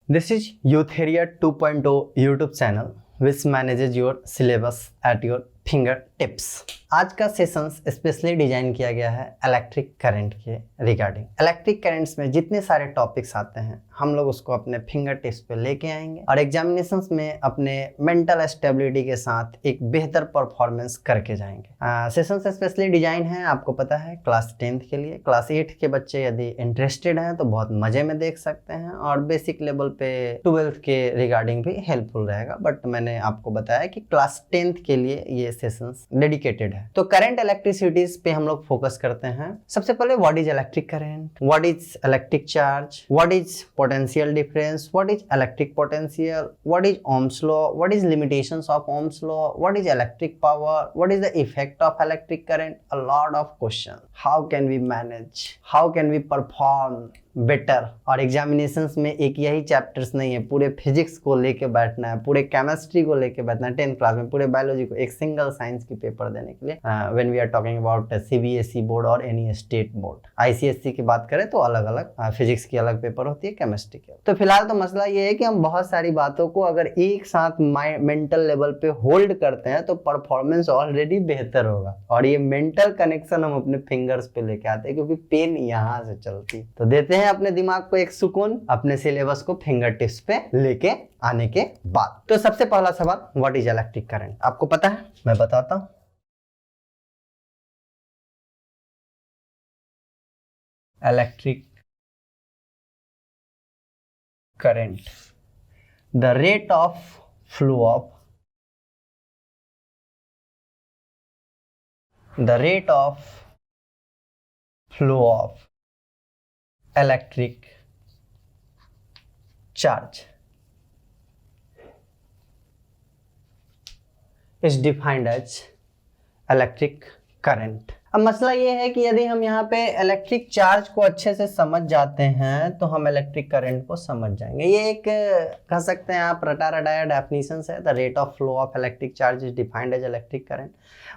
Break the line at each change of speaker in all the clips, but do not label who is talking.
This is Youtheria 2.0 YouTube channel which manages your syllabus at your fingertips. आज का sessions specially design किया गया है इलेक्ट्रिक करंट के रिगार्डिंग। इलेक्ट्रिक करंट्स में जितने सारे टॉपिक्स आते हैं हम लोग उसको अपने फिंगर टिप्स पे लेके आएंगे और एग्जामिनेशंस में अपने मेंटल स्टेबिलिटी के साथ एक बेहतर परफॉर्मेंस करके जाएंगे। सेशंस स्पेशली डिजाइन है, आपको पता है, क्लास 10th के लिए। क्लास 8 के बच्चे यदि इंटरेस्टेड हैं तो बहुत मजे में देख सकते हैं और बेसिक लेवल पे 12th के रिगार्डिंग भी हेल्पफुल रहेगा। बट मैंने आपको बताया कि क्लास 10th के लिए ये सेशंस डेडिकेटेड है। तो करंट इलेक्ट्रिसिटीज पे हम लोग फोकस करते हैं। सबसे पहले what is electric current, what is electric charge, what is potential difference, what is electric potential, what is Ohm's law, what is limitations of Ohm's law, what is electric power, what is the effect of electric current, a lot of question. How can we manage, how can we perform better. और examinations में एक यही chapters नहीं है, पूरे physics को लेके बैठना है, पूरे केमिस्ट्री को लेके बैठना है 10th क्लास में, पूरे बायोलॉजी को, एक सिंगल साइंस की पेपर देने के लिए। When we are talking about CBSE board और एनी स्टेट बोर्ड। आईसीएसई की बात करें तो अलग अलग फिजिक्स की अलग पेपर होती है, केमिस्ट्री की। तो फिलहाल तो मसला ये है कि हम बहुत सारी बातों को अगर एक साथ मेंटल लेवल पे होल्ड करते हैं तो परफॉर्मेंस ऑलरेडी बेहतर होगा। और ये मेंटल कनेक्शन हम अपने फिंगर्स पे लेके आते हैं क्योंकि पेन यहाँ से चलती। तो देते हैं अपने दिमाग को एक सुकून अपने सिलेबस को फिंगर टिप्स पे लेके आने के बाद। तो सबसे पहला सवाल, व्हाट इज इलेक्ट्रिक करंट? आपको पता है? मैं बताता हूं। Electric current, the rate of flow of electric charge is defined as electric current. अब मसला ये है कि यदि हम यहाँ पे इलेक्ट्रिक चार्ज को अच्छे से समझ जाते हैं तो हम इलेक्ट्रिक करंट को समझ जाएंगे। ये एक कह सकते हैं आप रटा रटाया डेफिनेशन है। The rate of flow of electric charge is defined as electric current.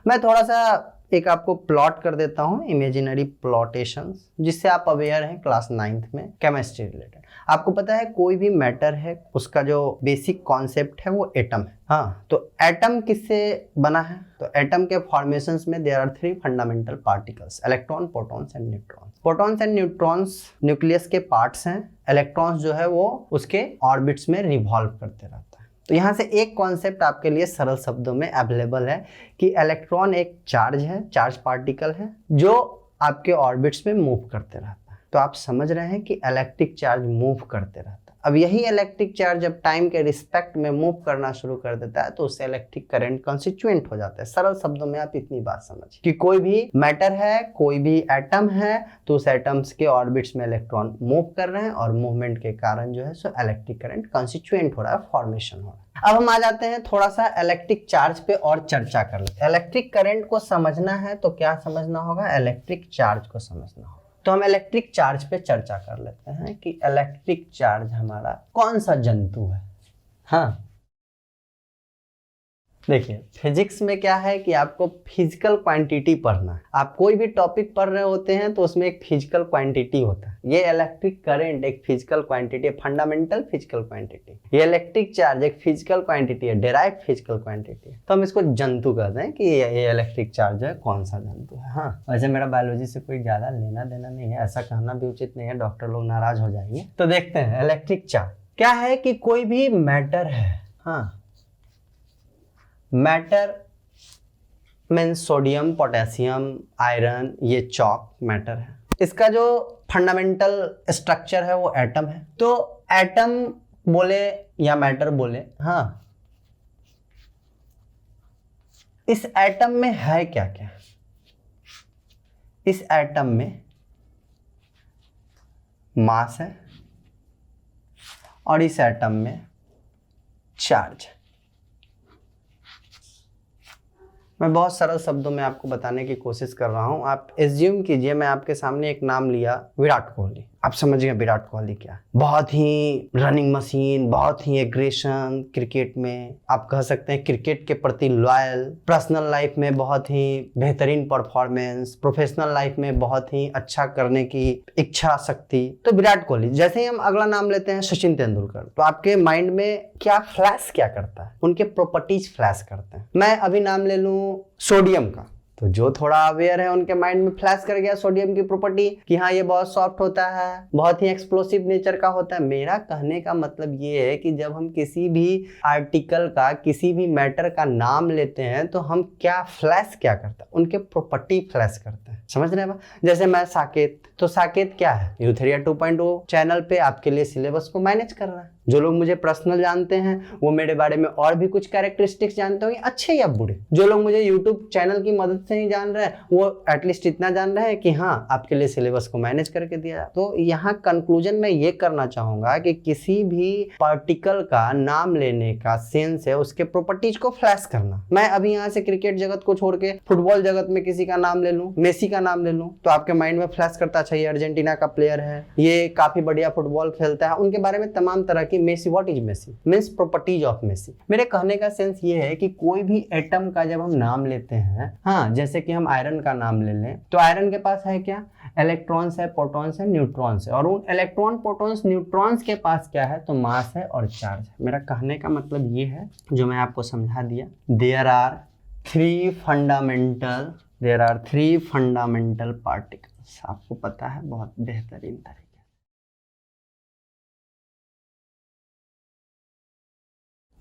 मैं थोड़ा सा एक आपको प्लॉट कर देता हूँ, इमेजिनरी प्लॉटेशंस, जिससे आप अवेयर हैं क्लास 9th में केमिस्ट्री रिलेटेड। आपको पता है कोई भी मैटर है उसका जो बेसिक कॉन्सेप्ट है वो एटम है। हाँ, तो एटम किससे बना है? तो एटम के फॉर्मेशंस में there are 3 fundamental particles, electron, protons and neutrons. Protons and neutrons nucleus के पार्ट्स हैं। इलेक्ट्रॉन्स जो है वो उसके ऑर्बिट्स में रिवॉल्व करते रहता है। तो यहाँ से एक कॉन्सेप्ट आपके लिए सरल शब्दों में अवेलेबल है कि इलेक्ट्रॉन एक चार्ज है, चार्ज पार्टिकल है जो आपके ऑर्बिट्स में मूव करते रहता है। तो आप समझ रहे हैं कि इलेक्ट्रिक चार्ज मूव करते रहता है। अब यही इलेक्ट्रिक चार्ज जब टाइम के रिस्पेक्ट में मूव करना शुरू कर देता है तो उससे इलेक्ट्रिक करंट कॉन्स्टिट्यूएंट हो जाता है। सरल शब्दों में आप इतनी बात समझिए कि कोई भी मैटर है, कोई भी एटम है, तो उस एटम्स के ऑर्बिट्स में इलेक्ट्रॉन मूव कर रहे हैं और मूवमेंट के कारण जो है सो इलेक्ट्रिक करंट कॉन्स्टिट्यूएंट हो रहा है, फॉर्मेशन हो रहा है। अब हम आ जाते हैं थोड़ा सा इलेक्ट्रिक चार्ज पे और चर्चा कर लेते हैं। इलेक्ट्रिक करंट को समझना है तो क्या समझना होगा? इलेक्ट्रिक चार्ज को समझना होगा। तो हम इलेक्ट्रिक चार्ज पे चर्चा कर लेते हैं कि इलेक्ट्रिक चार्ज हमारा कौन सा जंतु है। हाँ, देखिए फिजिक्स में क्या है कि आपको फिजिकल क्वांटिटी पढ़ना है। आप कोई भी टॉपिक पढ़ रहे होते हैं तो उसमें एक फिजिकल क्वांटिटी होता है। ये इलेक्ट्रिक करंट एक फिजिकल क्वांटिटी है, फंडामेंटल फिजिकल क्वांटिटी। ये इलेक्ट्रिक चार्ज एक फिजिकल क्वांटिटी है, डेराइव्ड फिजिकल क्वांटिटी है। तो हम इसको जंतु कहते हैं कि ये इलेक्ट्रिक चार्ज है कौन सा जंतु है। हाँ, वैसे मेरा बायोलॉजी से कोई ज्यादा लेना देना नहीं है, ऐसा कहना भी उचित नहीं है, डॉक्टर लोग नाराज हो जाएंगे। तो देखते हैं इलेक्ट्रिक चार्ज क्या है कि कोई भी मैटर है। हाँ, matter means sodium, potassium, iron, ये चॉक मैटर है। इसका जो फंडामेंटल स्ट्रक्चर है वो एटम है। तो एटम बोले या मैटर बोले, हाँ, इस एटम में है क्या क्या? इस एटम में मास है और इस एटम में चार्ज है। मैं बहुत सरल शब्दों में आपको बताने की कोशिश कर रहा हूं। आप एज्यूम कीजिए मैं आपके सामने एक नाम लिया, विराट कोहली। आप समझ गए विराट कोहली क्या है। बहुत ही रनिंग मशीन, बहुत ही एग्रेशन क्रिकेट में, आप कह सकते हैं क्रिकेट के प्रति लॉयल, पर्सनल लाइफ में बहुत ही बेहतरीन परफॉर्मेंस, प्रोफेशनल लाइफ में बहुत ही अच्छा करने की इच्छा शक्ति। तो विराट कोहली, जैसे ही हम अगला नाम लेते हैं सचिन तेंदुलकर, तो आपके माइंड में क्या फ्लैश क्या करता है? उनके प्रॉपर्टीज फ्लैश करते हैं। मैं अभी नाम ले लूं सोडियम का, तो जो थोड़ा अवेयर है उनके माइंड में फ्लैश कर गया सोडियम की प्रॉपर्टी कि हाँ ये बहुत सॉफ्ट होता है, बहुत ही एक्सप्लोसिव नेचर का होता है। मेरा कहने का मतलब ये है कि जब हम किसी भी आर्टिकल का, किसी भी मैटर का नाम लेते हैं तो हम क्या फ्लैश क्या करते हैं? उनके प्रॉपर्टी फ्लैश करते हैं। समझ रहे हैं? जैसे मैं साकेत, तो साकेत क्या है? यूथेरिया 2.0 चैनल पे आपके लिए सिलेबस को मैनेज कर रहा है। जो लोग मुझे पर्सनल जानते हैं वो मेरे बारे में और भी कुछ कैरेक्टरिस्टिक्स जानते होंगे, अच्छे या बुरे। जो लोग मुझे यूट्यूब चैनल की मदद से नहीं जान रहे हैं वो एटलीस्ट इतना जान रहे हैं कि हाँ आपके लिए सिलेबस को मैनेज करके दिया। तो यहाँ कंक्लूजन में ये करना चाहूंगा कि किसी भी पार्टिकल का नाम लेने का सेंस है उसके प्रॉपर्टीज को फ्लैश करना। मैं अभी यहाँ से क्रिकेट जगत को छोड़ के फुटबॉल जगत में किसी का नाम ले लूँ, मेसी का नाम ले लूँ, तो आपके माइंड में फ्लैश करता अच्छा ये अर्जेंटीना का प्लेयर है, ये काफी बढ़िया फुटबॉल खेलता है, उनके बारे में तमाम तरह की मेसी, व्हाट इज मेसी मींस प्रॉपर्टीज ऑफ मेसी। मेरे कहने का सेंस ये है कि कोई भी एटम का जब हम नाम लेते हैं, हाँ जैसे कि हम आयरन का नाम ले लें, तो आयरन के पास है क्या? इलेक्ट्रॉन्स है, प्रोटॉन्स है, न्यूट्रॉन्स है, और उन इलेक्ट्रॉन, प्रोटॉन्स, न्यूट्रॉन्स के पास क्या है? तो मास है और चार्ज है। मेरा कहने का मतलब ये है जो मैं आपको समझा दिया, there are three fundamental particles. आपको पता है बहुत बेहतरीन तरीके।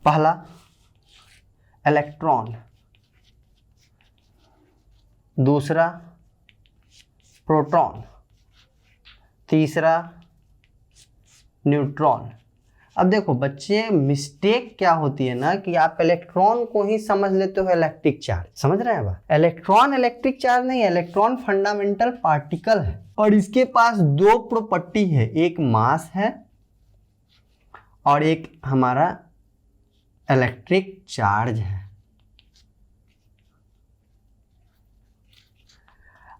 पहला इलेक्ट्रॉन, दूसरा प्रोटॉन, तीसरा न्यूट्रॉन। अब देखो बच्चे, मिस्टेक क्या होती है ना कि आप इलेक्ट्रॉन को ही समझ लेते हो इलेक्ट्रिक चार्ज। समझ रहे हैं? इलेक्ट्रॉन इलेक्ट्रिक चार्ज नहीं है, इलेक्ट्रॉन फंडामेंटल पार्टिकल है और इसके पास दो प्रॉपर्टी है, एक मास है और एक हमारा इलेक्ट्रिक चार्ज है।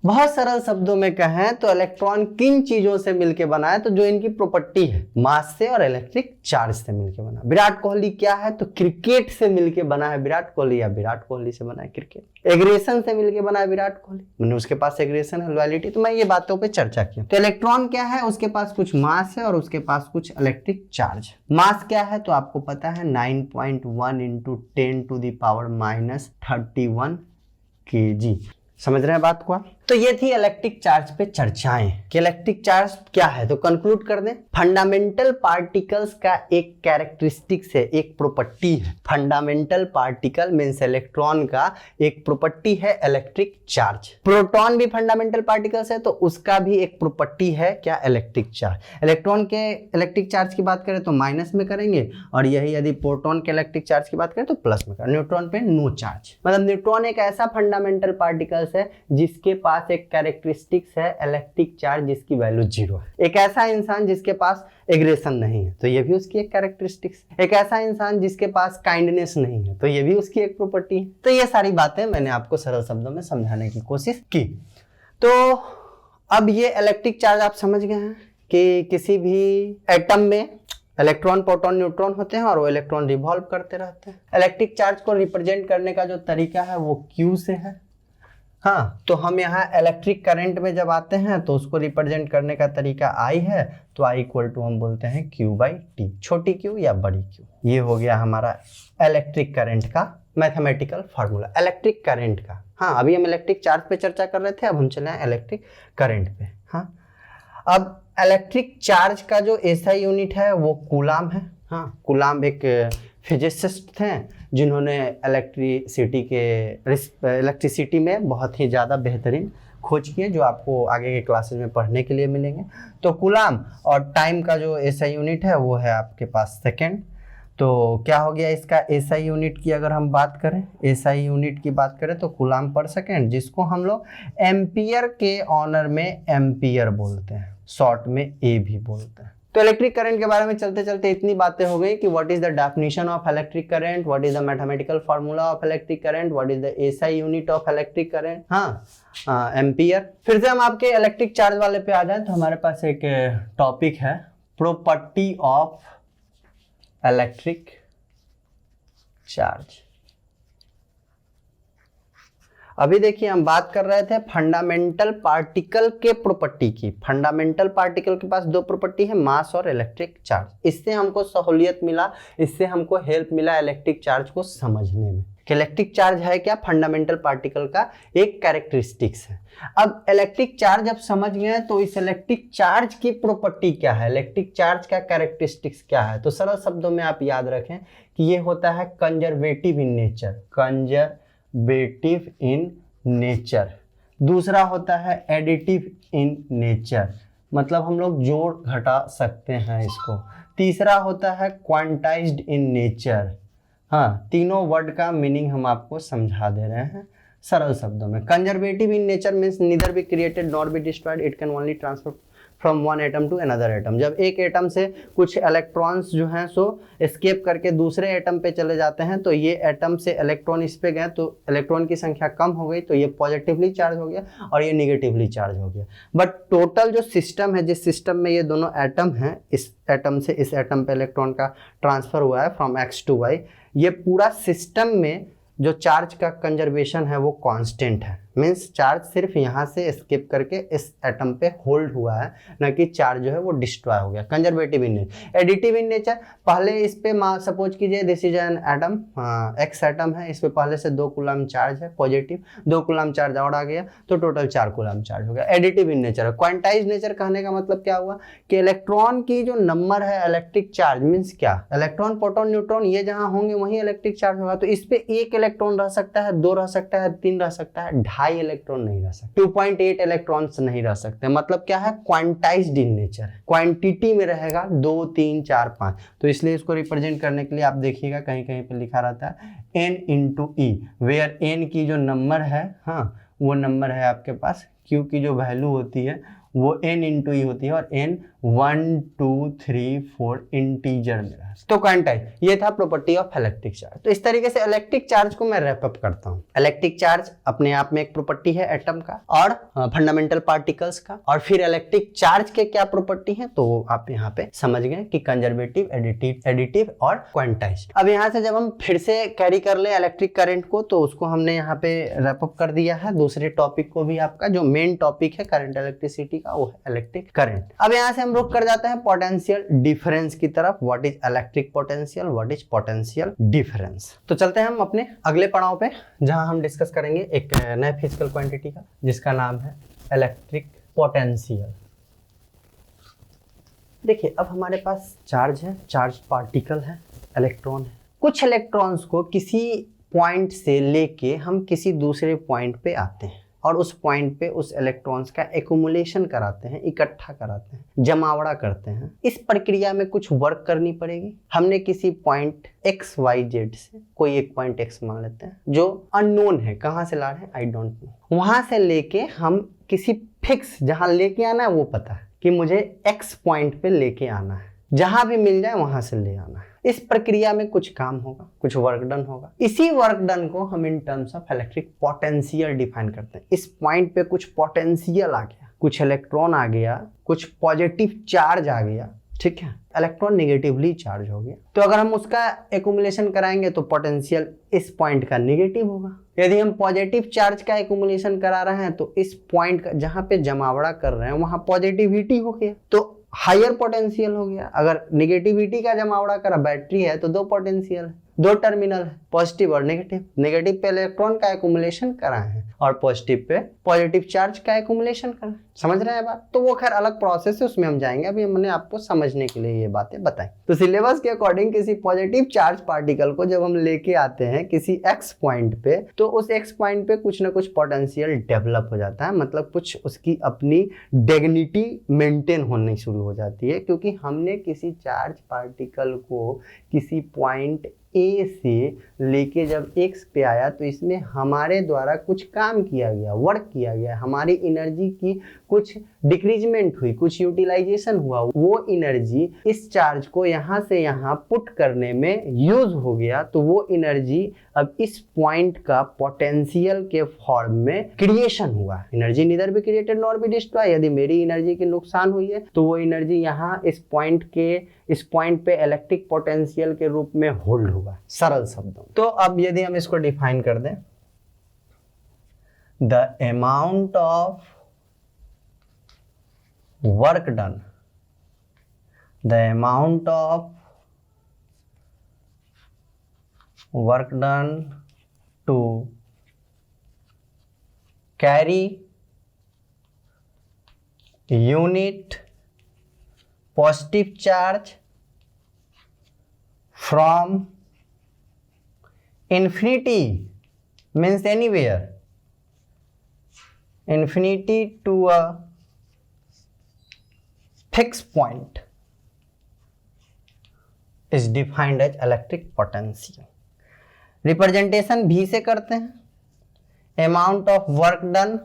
बहुत सरल शब्दों में कहें तो इलेक्ट्रॉन किन चीजों से मिलकर बना है? तो जो इनकी प्रॉपर्टी है, मास से और इलेक्ट्रिक चार्ज से मिलकर बना। विराट कोहली क्या है? तो क्रिकेट से मिलकर बना है विराट कोहली, या विराट कोहली से बना है क्रिकेट। एग्रेशन से मिलकर बना है विराट कोहली, मैंने उसके पास एग्रेशन है, लॉयलिटी। तो मैं ये बातों पे चर्चा की। तो इलेक्ट्रॉन क्या है? उसके पास कुछ मास है और उसके पास कुछ इलेक्ट्रिक चार्ज। मास क्या है? तो आपको पता है 9.1 × 10⁻³ kg। समझ रहे हैं बात को आप? तो ये थी इलेक्ट्रिक चार्ज पे चर्चाएं कि इलेक्ट्रिक चार्ज क्या है। तो कंक्लूड कर दें, फंडामेंटल पार्टिकल्स का एक कैरेक्टरिस्टिक्स है, एक प्रॉपर्टी है। फंडामेंटल पार्टिकल मींस इलेक्ट्रॉन का एक प्रॉपर्टी है इलेक्ट्रिक चार्ज। प्रोटॉन भी फंडामेंटल पार्टिकल्स है तो उसका भी एक प्रॉपर्टी है क्या? Electric charge. इलेक्ट्रॉन के इलेक्ट्रिक चार्ज की बात करें तो माइनस में करेंगे, और यही यदि प्रोटॉन के इलेक्ट्रिक चार्ज की बात करें तो प्लस में करेंगे। न्यूट्रॉन पे नो चार्ज। मतलब न्यूट्रॉन एक ऐसा फंडामेंटल पार्टिकल्स है जिसके पास एक कैरेक्टरिस्टिक्स है इलेक्ट्रिक चार्ज जिसकी वैल्यू 0 है। एक ऐसा इंसान जिसके पास एग्रेशन नहीं है तो ये भी उसकी एक कैरेक्टरिस्टिक्स। एक ऐसा इंसान जिसके पास काइंडनेस नहीं है तो ये भी उसकी एक प्रॉपर्टी है। तो ये सारी बातें मैंने आपको सरल शब्दों में समझाने की कोशिश की। तो अब ये इलेक्ट्रिक चार्ज आप समझ गए हैं कि किसी भी एटम में इलेक्ट्रॉन, प्रोटॉन, न्यूट्रॉन होते हैं और वो इलेक्ट्रॉन रिवॉल्व करते रहते हैं। इलेक्ट्रिक चार्ज को रिप्रेजेंट करने का जो तरीका है वो Q से है। हाँ, तो हम यहाँ इलेक्ट्रिक करंट में जब आते हैं तो उसको रिप्रेजेंट करने का तरीका I है, तो I = हम बोलते हैं Q/T, छोटी Q या बड़ी Q। ये हो गया हमारा इलेक्ट्रिक करंट का मैथमेटिकल फार्मूला, इलेक्ट्रिक करंट का। हाँ, अभी हम इलेक्ट्रिक चार्ज पे चर्चा कर रहे थे, अब हम चले हैं इलेक्ट्रिक करंट पे। हाँ, अब इलेक्ट्रिक चार्ज का जो SI यूनिट है वो कूलाम है। हाँ, कूलाम एक फिजिसिस्ट थे जिन्होंने इलेक्ट्रिसिटी में बहुत ही ज़्यादा बेहतरीन खोज की है, जो आपको आगे के क्लासेस में पढ़ने के लिए मिलेंगे। तो कूलाम, और टाइम का जो SI यूनिट है वो है आपके पास सेकेंड। तो क्या हो गया इसका SI यूनिट की अगर हम बात करें, SI यूनिट की बात करें तो कूलाम पर सेकेंड, जिसको हम लोग एम्पियर के ऑनर में एम्पियर बोलते हैं, शॉर्ट में A भी बोलते हैं। तो इलेक्ट्रिक करंट के बारे में चलते चलते इतनी बातें हो गई कि what is the definition of electric current, what is the mathematical formula of electric current, what is the SI unit of electric current, हाँ एम्पियर। फिर से हम आपके इलेक्ट्रिक चार्ज वाले पे आ जाए तो हमारे पास एक टॉपिक है प्रॉपर्टी ऑफ इलेक्ट्रिक चार्ज। अभी देखिए हम बात कर रहे थे फंडामेंटल पार्टिकल के प्रॉपर्टी की। फंडामेंटल पार्टिकल के पास दो प्रॉपर्टी है, मास और इलेक्ट्रिक चार्ज। इससे हमको सहूलियत मिला, इससे हमको हेल्प मिला इलेक्ट्रिक चार्ज को समझने में कि इलेक्ट्रिक चार्ज है क्या, फंडामेंटल पार्टिकल का एक कैरेक्टरिस्टिक्स है। अब इलेक्ट्रिक चार्ज जब समझ गए तो इस इलेक्ट्रिक चार्ज की प्रॉपर्टी क्या है, इलेक्ट्रिक चार्ज का कैरेक्टरिस्टिक्स क्या है, तो सरल शब्दों में आप याद रखें कि ये होता है conservative in nature, conservative in nature. दूसरा होता है एडिटिव इन नेचर, मतलब हम लोग जोड़ घटा सकते हैं इसको। तीसरा होता है क्वांटाइज्ड इन नेचर। हाँ, तीनों वर्ड का मीनिंग हम आपको समझा दे रहे हैं सरल शब्दों में। Conservative in nature means neither be created nor be destroyed, it can only transfer from one atom to another atom. जब एक एटम से कुछ इलेक्ट्रॉन्स जो हैं सो एस्केप करके दूसरे एटम पे चले जाते हैं, तो ये एटम से इलेक्ट्रॉन इस पे गए तो इलेक्ट्रॉन की संख्या कम हो गई, तो ये पॉजिटिवली चार्ज हो गया और ये निगेटिवली चार्ज हो गया। बट टोटल जो सिस्टम है, जिस सिस्टम में ये दोनों एटम हैं, इस एटम से इस एटम पे इलेक्ट्रॉन का ट्रांसफर हुआ है फ्रॉम एक्स टू वाई, ये पूरा सिस्टम में जो चार्ज का कंजर्वेशन है वो कांस्टेंट है। मीन्स चार्ज सिर्फ यहाँ से एस्केप करके इस एटम पे होल्ड हुआ है, न कि चार्ज जो है वो डिस्ट्रॉय हो गया। Conservative in nature. Additive in nature, पहले इस पे सपोज कीजिए this is an atom, x atom है, इस पे पहले से 2 कूलम चार्ज है पॉजिटिव, 2 कूलम चार्ज और आ गया तो टोटल 4 कूलम चार्ज हो गया। एडिटिव इन नेचर है। क्वांटाइज नेचर कहने का मतलब क्या हुआ कि इलेक्ट्रॉन की जो नंबर है इलेक्ट्रिक चार्ज मीन्स क्या, इलेक्ट्रॉन प्रोटॉन न्यूट्रॉन ये जहाँ होंगे वहीं इलेक्ट्रिक चार्ज होगा। तो इस पे 1 इलेक्ट्रॉन रह सकता है, 2 रह सकता है, 3 रह सकता है, 2.5 इलेक्ट्रॉन नहीं रह सकते, 2.8 इलेक्ट्रॉन्स नहीं रह सकते। मतलब क्या है, क्वांटाइज्ड इन नेचर, क्वांटिटी में रहेगा 2 3 4 5। तो इसलिए इसको रिप्रेजेंट करने के लिए आप देखिएगा कहीं कहीं पे लिखा रहता है n into E, where n की जो नंबर है, हाँ वो नंबर है आपके पास, q की जो वैल्यू होती है वो n इंटू ई होती है और n 1 2 3 4 इंटीजर में रहा। तो क्वांटाइज, ये था प्रॉपर्टी ऑफ इलेक्ट्रिक चार्ज। तो इस तरीके से इलेक्ट्रिक चार्ज को मैं रैप अप करता हूँ। इलेक्ट्रिक चार्ज अपने आप में एक प्रॉपर्टी है एटम का और फंडामेंटल पार्टिकल्स का, और फिर इलेक्ट्रिक चार्ज के क्या प्रॉपर्टी है तो आप यहाँ पे समझ गए कि कंजर्वेटिव, एडिटिव और क्वांटाइज। अब यहाँ से जब हम फिर से कैरी कर ले इलेक्ट्रिक करंट को, तो उसको हमने यहाँ पे रैप अप कर दिया है। दूसरे टॉपिक को भी, आपका जो मेन टॉपिक है करंट इलेक्ट्रिसिटी का वो है इलेक्ट्रिक करंट। अब यहाँ से हम रुक कर जाते हैं पोटेंशियल डिफरेंस की तरफ। What is electric potential, what is potential difference. तो चलते हैं हम अपने अगले पड़ाव पे, जहां हम डिस्कस करेंगे एक नए फिजिकल क्वांटिटी का जिसका नाम है इलेक्ट्रिक पोटेंशियल। देखिए अब हमारे पास चार्ज है, चार्ज पार्टिकल है, इलेक्ट्रॉन है। कुछ इलेक्ट्रॉन्स को किसी पॉइंट से लेके हम किसी दूसरे पॉइंट पे आते हैं और उस पॉइंट पे उस इलेक्ट्रॉन्स का एक्यूमुलेशन कराते हैं, इकट्ठा कराते हैं, जमावड़ा करते हैं। इस प्रक्रिया में कुछ वर्क करनी पड़ेगी। हमने किसी पॉइंट एक्स वाई जेड से, कोई एक पॉइंट एक्स मान लेते हैं जो अननोन है, कहाँ से ला रहे हैं आई डोंट नो, वहां से लेके हम किसी फिक्स, जहां लेके आना है वो पता है कि मुझे एक्स पॉइंट पे लेके आना है, जहां भी मिल जाए वहां से ले आना है। इस प्रक्रिया में कुछ काम होगा, कुछ वर्क डन होगा। इसी वर्क डन को हम इन terms of electric potential define करते हैं। इस पॉइंट पे कुछ पोटेंशियल आ गया, कुछ इलेक्ट्रॉन आ गया, कुछ पॉजिटिव चार्ज आ गया, ठीक है, इलेक्ट्रॉन निगेटिवली चार्ज हो गया। तो अगर हम उसका एक्यूमुलेशन कराएंगे तो पोटेंशियल इस पॉइंट का निगेटिव होगा। यदि हम पॉजिटिव चार्ज का एक्यूमुलेशन करा रहे हैं तो इस पॉइंट का, जहां पे जमावड़ा कर रहे हैं वहां पॉजिटिविटी हो गया तो हायर पोटेंशियल हो गया। अगर निगेटिविटी का जमावड़ा करा, बैटरी है तो 2 पोटेंशियल है, 2 टर्मिनल है, पॉजिटिव और नेगेटिव। नेगेटिव पे इलेक्ट्रॉन का एक्यूमुलेशन करा है और पॉजिटिव पे पॉजिटिव चार्ज का एक्यूमुलेशन करा। समझ रहे हैं बात? तो वो खैर अलग प्रोसेस है, उसमें हम जाएंगे। अभी हमने आपको समझने के लिए ये बातें बताई। तो सिलेबस के अकॉर्डिंग किसी पॉजिटिव चार्ज पार्टिकल को जब हम लेके आते हैं किसी एक्स पॉइंट पे, तो उस एक्स पॉइंट पे कुछ ना कुछ पोटेंशियल डेवलप हो जाता है, मतलब कुछ उसकी अपनी डिग्निटी मेंटेन होनी शुरू हो जाती है, क्योंकि हमने किसी चार्ज पार्टिकल को किसी पॉइंट ए से लेके जब एक्स पे आया तो इसमें हमारे द्वारा कुछ काम काम किया गया, वर्क किया गया, हमारी एनर्जी की कुछ डिक्रीजमेंट हुई, कुछ यूटिलाइजेशन हुआ, वो एनर्जी इस चार्ज को यहाँ से यहाँ पुट करने में यूज हो गया, तो वो एनर्जी अब इस पॉइंट का पोटेंशियल के फॉर्म में क्रिएशन हुआ। Energy neither be created nor be destroy. यदि मेरी एनर्जी की नुकसान हुई है तो वो एनर्जी यहाँ इस पॉइंट पे इलेक्ट्रिक पोटेंशियल के रूप में होल्ड हुआ, सरल शब्दों। तो अब यदि हम इसको डिफाइन कर दें, the amount of work done, the amount of work done to carry unit positive charge from infinity, means anywhere, infinity to a fixed point, is defined as electric potential. Representation भी से करते हैं, amount of work done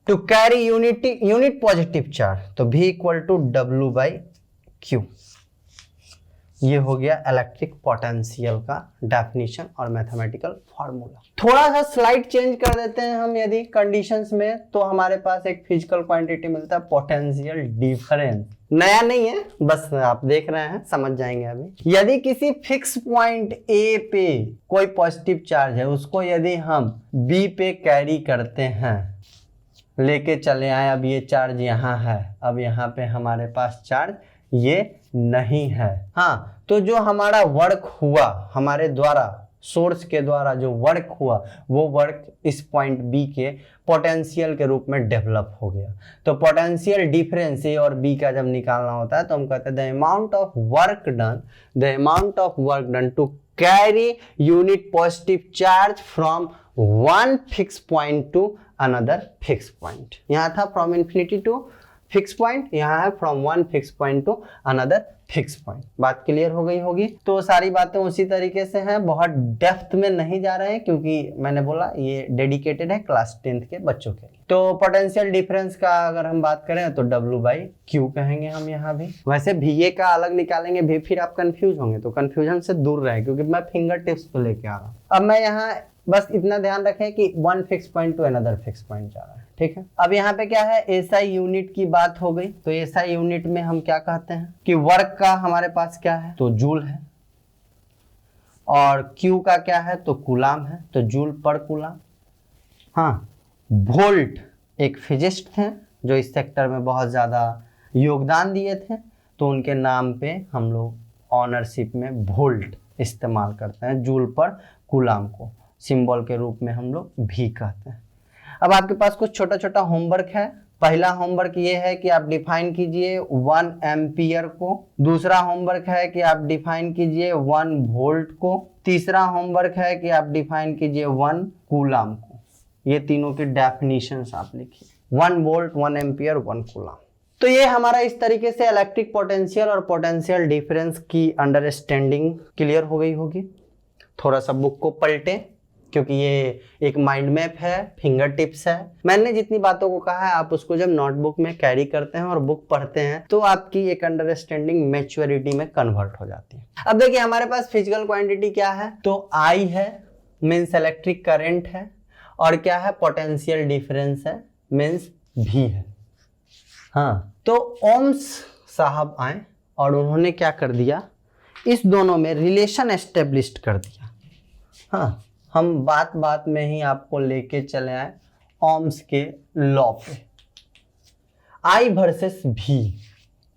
to carry unit positive charge, तो V equal to W/Q। ये हो गया electric potential का definition और मैथमेटिकल फार्मूला। थोड़ा सा स्लाइड चेंज कर देते हैं हम यदि कंडीशंस में, तो हमारे पास एक फिजिकल क्वांटिटी मिलता है पोटेंशियल डिफरेंस। नया नहीं है, बस आप देख रहे हैं, समझ जाएंगे अभी। यदि किसी फिक्स पॉइंट ए पे कोई पॉजिटिव चार्ज है, उसको यदि हम बी पे कैरी करते हैं, लेके चले आए, अब ये चार्ज यहाँ है, अब यहाँ पे हमारे पास चार्ज ये नहीं है। हाँ, तो जो हमारा वर्क हुआ, हमारे द्वारा सोर्स के द्वारा जो वर्क हुआ, वो वर्क इस पॉइंट बी के पोटेंशियल के रूप में डेवलप हो गया। तो पोटेंशियल डिफरेंस ए और बी का जब निकालना होता है तो हम कहते हैं the amount of work done to carry unit positive charge from one fix point to another fix point. यहाँ था from infinity to fix point, यहाँ है from one fix point to another fix point. बात clear हो गई होगी। तो सारी बातें उसी तरीके से हैं, बहुत डेप्थ में नहीं जा रहे हैं, क्योंकि मैंने बोला ये डेडिकेटेड है क्लास 10th के बच्चों के लिए। तो पोटेंशियल डिफरेंस का अगर हम बात करें तो W/Q कहेंगे हम यहाँ भी। वैसे VA का अलग निकालेंगे भी, फिर आप कंफ्यूज होंगे, तो कंफ्यूजन से दूर रहे, क्योंकि मैं फिंगर टिप्स पे लेके आ रहा हूँ। अब मैं यहाँ बस इतना ध्यान रखें कि one fix point to another fix point जा रहा है, ठीक है। अब यहाँ पे क्या है, SI यूनिट की बात हो गई। तो SI यूनिट में हम क्या कहते हैं कि वर्क का हमारे पास क्या है, तो जूल है, और Q का क्या है, तो कूलाम है, तो जूल पर कूलाम। हाँ, वोल्ट एक फिजिस्ट थे जो इस सेक्टर में बहुत ज़्यादा योगदान दिए थे, तो उनके नाम पे हम लोग ऑनरशिप में वोल्ट इस्तेमाल करते हैं। जूल पर कूलाम को सिंबल के रूप में हम लोग भी कहते हैं। अब आपके पास कुछ छोटा छोटा होमवर्क है। पहला होमवर्क ये है कि आप डिफाइन कीजिए 1 एम्पियर को। दूसरा होमवर्क है कि आप डिफाइन कीजिए 1 वोल्ट को। तीसरा होमवर्क है कि आप डिफाइन कीजिए 1 कूलाम को। ये तीनों की डेफिनेशंस आप लिखिए, 1 वोल्ट, 1 एम्पियर, 1 कूलाम। तो ये हमारा इस तरीके से इलेक्ट्रिक पोटेंशियल और पोटेंशियल डिफरेंस की अंडरस्टैंडिंग क्लियर हो गई होगी। थोड़ा सा बुक को पलटें, क्योंकि ये एक माइंड मैप है, फिंगर टिप्स है। मैंने जितनी बातों को कहा है, आप उसको जब नोटबुक में कैरी करते हैं और बुक पढ़ते हैं, तो आपकी एक अंडरस्टैंडिंग मैच्योरिटी में कन्वर्ट हो जाती है। अब देखिए हमारे पास फिजिकल क्वांटिटी क्या है, तो I है, मीन्स इलेक्ट्रिक करंट है, और क्या है, पोटेंशियल डिफरेंस है, मीन्स V है। हाँ, तो ओम्स साहब आए और उन्होंने क्या कर दिया, इस दोनों में रिलेशन एस्टेब्लिश कर दिया। हाँ, हम बात बात में ही आपको लेके चले आए ओम्स के लॉ पे। I versus V।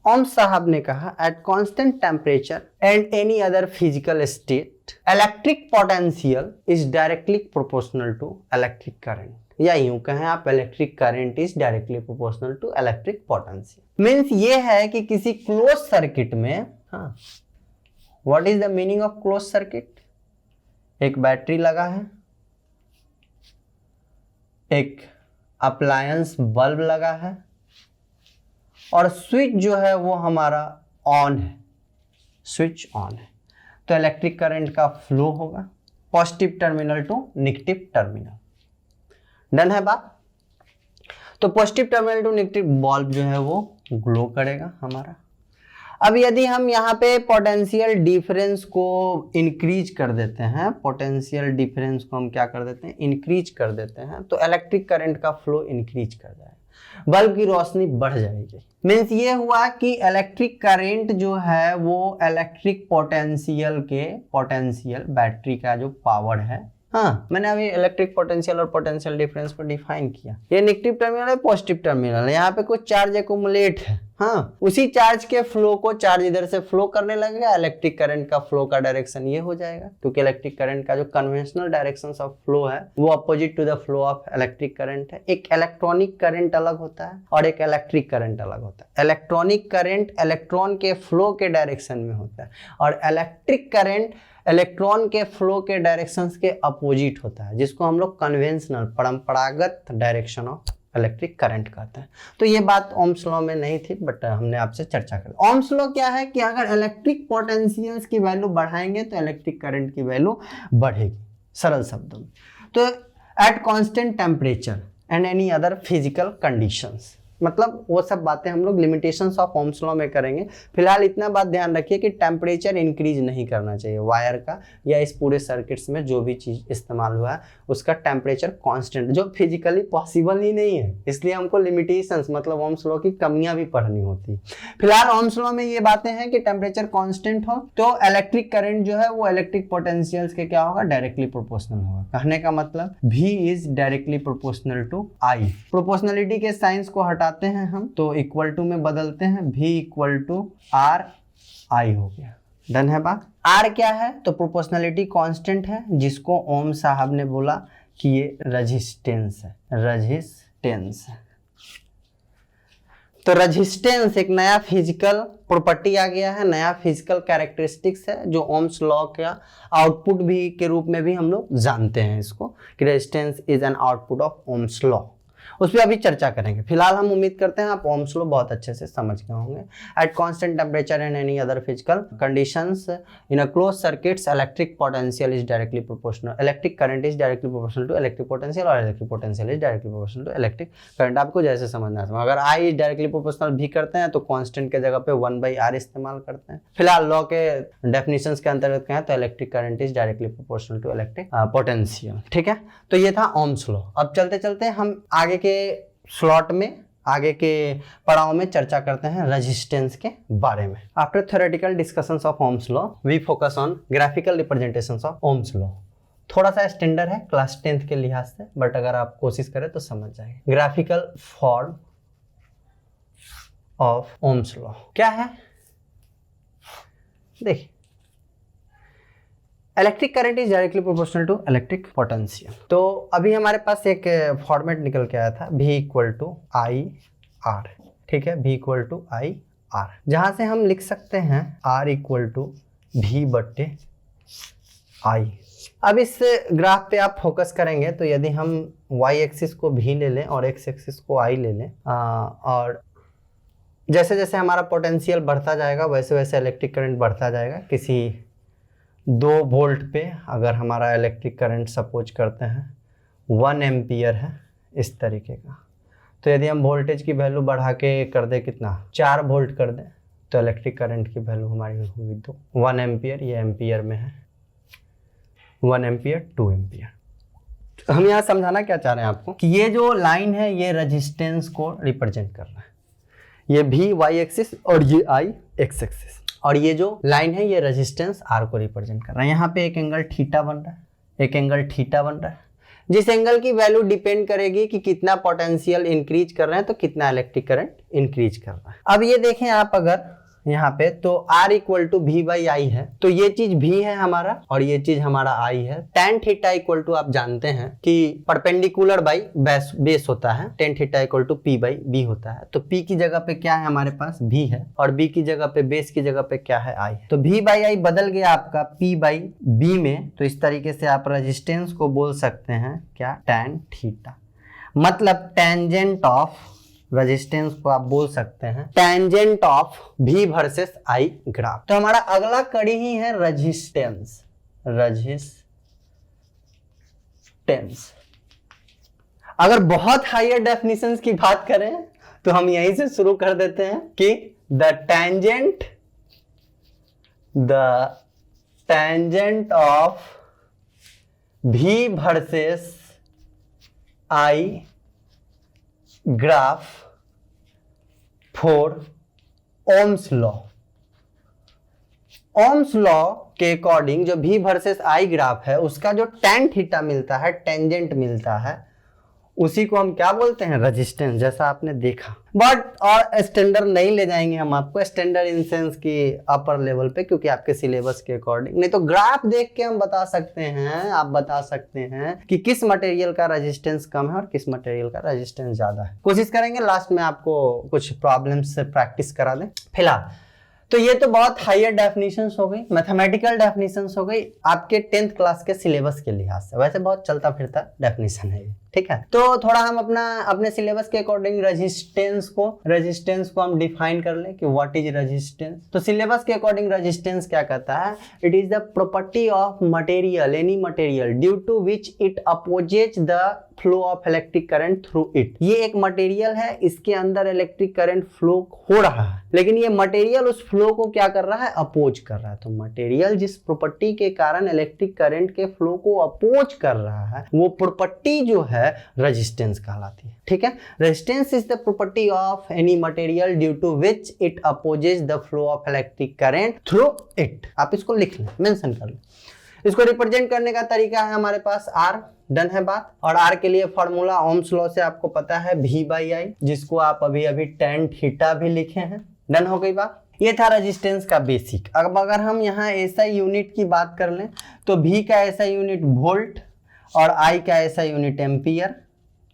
ओम्स साहब ने कहा at constant temperature and any other physical state electric potential is directly proportional to electric current, या यूं कहें आप, electric current is directly proportional to electric potential. Means ये है कि किसी क्लोज सर्किट में, हाँ, what is the meaning of close circuit, एक बैटरी लगा है, एक अप्लायंस बल्ब लगा है, और स्विच जो है वो हमारा ऑन है, स्विच ऑन है। तो इलेक्ट्रिक करंट का फ्लो होगा positive terminal to negative terminal. Done है बात। तो positive terminal to negative bulb जो है वो ग्लो करेगा हमारा। अब यदि हम यहाँ पे पोटेंशियल डिफरेंस को इंक्रीज कर देते हैं, पोटेंशियल डिफरेंस को हम क्या कर देते हैं, इंक्रीज कर देते हैं, तो इलेक्ट्रिक करंट का फ्लो इंक्रीज कर जाएगा, बल्ब की रोशनी बढ़ जाएगी। मीन्स ये हुआ कि इलेक्ट्रिक करंट जो है वो इलेक्ट्रिक पोटेंशियल के पोटेंशियल बैटरी का जो पावर है, हाँ मैंने अभी इलेक्ट्रिक पोटेंशियल और पोटेंशियल डिफरेंस को डिफाइन किया। ये नेगेटिव टर्मिनल है, पॉजिटिव टर्मिनल है, यहाँ पे कुछ चार्ज एक्युमुलेट है, हाँ उसी चार्ज के फ्लो को चार्ज इधर से फ्लो करने लगेगा, इलेक्ट्रिक करंट का फ्लो का डायरेक्शन ये हो जाएगा, क्योंकि इलेक्ट्रिक करंट का जो कन्वेंशनल डायरेक्शन ऑफ फ्लो है वो opposite to the flow of electric current है। एक इलेक्ट्रॉनिक करंट अलग होता है और एक इलेक्ट्रिक करंट अलग होता है। इलेक्ट्रॉनिक करंट इलेक्ट्रॉन के फ्लो के डायरेक्शन में होता है और इलेक्ट्रिक करंट इलेक्ट्रॉन के फ्लो के डायरेक्शंस के अपोजिट होता है, जिसको हम लोग कन्वेंशनल परंपरागत डायरेक्शन ऑफ इलेक्ट्रिक करंट कहते हैं। तो ये बात ओम्स लॉ में नहीं थी, बट हमने आपसे चर्चा कर दी। ओम्स लॉ क्या है कि अगर इलेक्ट्रिक पोटेंशियल्स की वैल्यू बढ़ाएंगे तो इलेक्ट्रिक करंट की वैल्यू बढ़ेगी, सरल शब्दों में। तो eight constant temperature and any other physical conditions, मतलब वो सब बातें हम लोग लिमिटेशंस ऑफ ओम्स लॉ में करेंगे। फिलहाल इतना बात ध्यान रखिए कि टेम्परेचर इंक्रीज नहीं करना चाहिए वायर का, या इस पूरे सर्किट्स में जो भी चीज़ इस्तेमाल हुआ है उसका टेम्परेचर कांस्टेंट, जो फिजिकली पॉसिबल ही नहीं है, इसलिए हमको लिमिटेशंस मतलब ओम्स लॉ की कमियां भी पढ़नी होती है। फिलहाल ओम्स लॉ में ये बातें हैं कि टेम्परेचर कांस्टेंट हो तो इलेक्ट्रिक करंट जो है वो इलेक्ट्रिक पोटेंशियल्स के क्या होगा, डायरेक्टली प्रोपोर्शनल होगा। कहने का मतलब V is directly proportional to I। Proportionality के साइंस को हटाते हैं हम तो इक्वल टू में बदलते हैं, V equal to R I हो गया। डन है बात। R क्या है, तो प्रोपोर्शनलिटी कांस्टेंट है, जिसको ओम साहब ने बोला कि ये रेजिस्टेंस है, रेजिस्टेंस। तो रेजिस्टेंस एक नया फिजिकल प्रॉपर्टी आ गया है, नया फिजिकल कैरेक्टरिस्टिक्स है, जो ओम्स लॉ का आउटपुट भी के रूप में भी हम लोग जानते हैं इसको, कि resistance is an output of Ohm's law. उस पर अभी चर्चा करेंगे। फिलहाल हम उम्मीद करते हैं आप ओम्स लॉ बहुत अच्छे से समझ गए होंगे। At constant temperature and any other physical conditions in a close circuits electric potential is directly proportional, electric current is directly proportional to electric potential और electric potential is directly proportional to electric current. आपको जैसे समझना है। अगर I is directly proportional भी करते हैं तो कांस्टेंट के जगह पे 1/R इस्तेमाल करते हैं। फिलहाल लॉ के डेफिनेशंस के अंतर्गत कहें तो electric current is directly proportional to electric potential. ठीक है, तो ये था ओम्स लॉ। अब चलते चलते हम आगे के स्लॉट में, आगे के पड़ाव में चर्चा करते हैं रेजिस्टेंस के बारे में। After theoretical discussions of Ohm's law we focus on graphical representations of Ohm's law. थोड़ा सा स्टैंडर्ड है क्लास 10th के लिहाज से, बट अगर आप कोशिश करें तो समझ जाएंगे। Graphical form of Ohm's law क्या है, देखिए electric current is directly proportional to electric potential. तो अभी हमारे पास एक फॉर्मेट निकल के आया था, V equal to I R. ठीक है, V equal to I R, जहां से हम लिख सकते हैं R इक्वल टू V बट्टे आई। अब इस ग्राफ पे आप फोकस करेंगे तो यदि हम y एक्सिस को V ले लें और x एक्सिस को I ले लें, और जैसे जैसे हमारा पोटेंशियल बढ़ता जाएगा वैसे वैसे इलेक्ट्रिक करंट बढ़ता जाएगा। किसी 2 वोल्ट पे अगर हमारा इलेक्ट्रिक करंट सपोज करते हैं 1 एम्पियर है इस तरीके का, तो यदि हम वोल्टेज की वैल्यू बढ़ा के कर दे कितना 4 वोल्ट कर दें तो इलेक्ट्रिक करंट की वैल्यू हमारी होगी 2। 1 एम्पियर, ये एम्पियर में है, 1 एम्पियर 2 एम्पियर। हम यहाँ समझाना क्या चाह रहे हैं आपको कि ये जो लाइन है ये रेजिस्टेंस को रिप्रेजेंट कर रहा है, ये V y एक्सिस और ये I x एक्सिस, और ये जो लाइन है ये रेजिस्टेंस R को रिप्रेजेंट कर रहा है। यहाँ पे एक एंगल थीटा बन रहा है, एक एंगल थीटा बन रहा है, जिस एंगल की वैल्यू डिपेंड करेगी कि कितना पोटेंशियल इंक्रीज कर रहे हैं तो कितना इलेक्ट्रिक करंट इंक्रीज कर रहा है। अब ये देखें आप अगर यहाँ पे तो R equal to V by I है, तो ये चीज V है हमारा और ये चीज हमारा I है। tan थीटा इक्वल टू आप जानते हैं कि परपेंडिकुलर बाई बेस होता है, tan theta equal to P by B होता है। तो P की जगह पे क्या है हमारे पास V है और B की जगह पे बेस की जगह पे क्या है I है। तो V बाई आई बदल गया आपका P बाई B में, तो इस तरीके से आप रेजिस्टेंस को बोल सकते हैं क्या, tan थीटा। मतलब टेंजेंट ऑफ रेजिस्टेंस को आप बोल सकते हैं tangent of V versus I graph. तो हमारा अगला कड़ी ही है रेजिस्टेंस, रेजिस्टेंस। अगर बहुत हायर डेफिनेशंस की बात करें तो हम यहीं से शुरू कर देते हैं कि the tangent of V versus I graph for ohms law. Ohm's law के अकॉर्डिंग जो V वर्सेस I ग्राफ है उसका जो tan थीटा मिलता है, टेंजेंट मिलता है, उसी को हम क्या बोलते हैं, रेजिस्टेंस, जैसा आपने देखा। बट और स्टैंडर्ड नहीं ले जाएंगे हम आपको, स्टैंडर्ड इन सेंस की अपर लेवल पे, क्योंकि आपके सिलेबस के अकॉर्डिंग नहीं तो ग्राफ देख के हम बता सकते हैं, आप बता सकते हैं कि किस मटेरियल का रेजिस्टेंस कम है और किस मटेरियल का रेजिस्टेंस ज्यादा है। कोशिश करेंगे लास्ट में आपको कुछ प्रॉब्लम्स से प्रैक्टिस करा दें। फिलहाल तो ये तो बहुत हायर डेफिनेशंस हो गई, मैथमेटिकल डेफिनेशंस हो गई आपके 10th क्लास के सिलेबस के लिहाज से। वैसे बहुत चलता फिरता डेफिनेशन है ये, ठीक है। तो थोड़ा हम अपने सिलेबस के अकॉर्डिंग रेजिस्टेंस को हम डिफाइन कर लें कि व्हाट इज रेजिस्टेंस। तो सिलेबस के अकॉर्डिंग रेजिस्टेंस क्या कहता है, it is the property of material, any material, due to which it opposes the flow of electric current through it. ये एक मटेरियल है, इसके अंदर इलेक्ट्रिक करंट फ्लो हो रहा है, लेकिन ये मटेरियल उस फ्लो को क्या कर रहा है, अपोज कर रहा है। तो मटेरियल जिस प्रॉपर्टी के कारण इलेक्ट्रिक करंट के फ्लो को अपोज कर रहा है, वो प्रॉपर्टी जो है रेजिस्टेंस कहलाती है, ठीक है। Resistance is the property of any material due to which it opposes the flow of electric current through it. आप इसको लिख लें, मेंशन कर लें। इसको रिप्रेजेंट करने का तरीका है हमारे पास R, डन है बात। और R के लिए फॉर्मूला ओम्स लॉ से आपको पता है V/I, जिसको आप अभी tan थीटा भी लिखे हैं, डन हो गई बात। ये था रेजिस्टेंस का बेसिक। अब अगर हम यहाँ SI यूनिट की बात कर लें तो V का SI यूनिट वोल्ट और I का SI यूनिट एम्पियर,